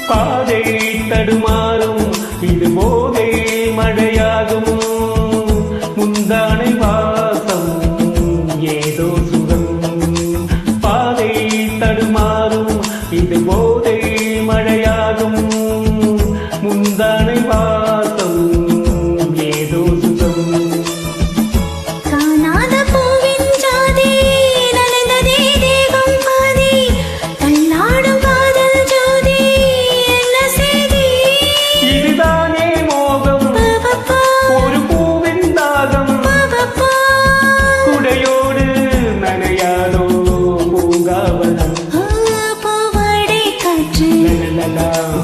பாதை தடுமாறும் இது போதை மழையாகும் முந்தானை வாசம் ஏதோ சுகம் பாதை தடுமாறும் இது போதை மழையாகும் முந்தானை வாசம் ஏதோ சுகம்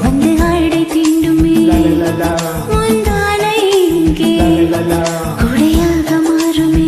வந்து ஆடை தீண்டுமே முந்தானை இங்கே குடையாக மாறுமே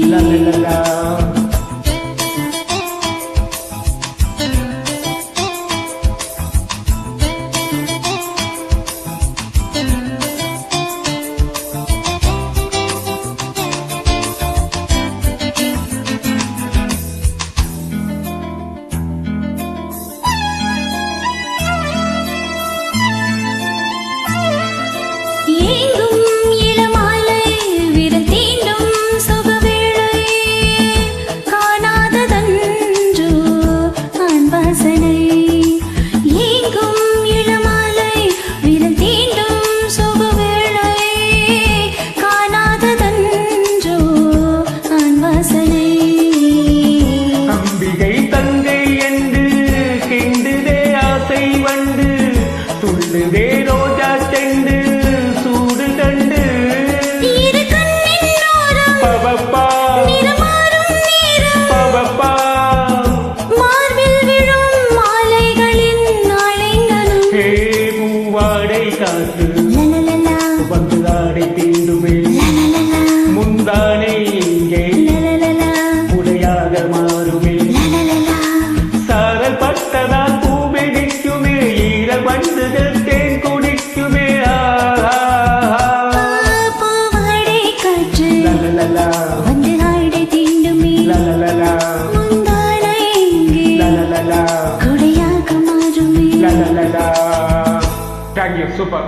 துள்ளுதே ரோஜா செண்டு சூடு கண்டு பவப்பா பவப்பா மார்பில் விழும் மாலைகளின் நாளைங்களும் ஹே பூவாடை காத்து வந்து ஆடை தீண்டுமே முந்தானை இங்கே உடையாக மாறுமே சாரல் பட்டதால் பூமெடிக்குமே ஈர வண்டுகள் தேன் குடிக்குமே பூவாடை காற்று வந்து ஆடை தீண்டுமே முந்தானை இங்கே குடையாக மாறுமே Thank you, super.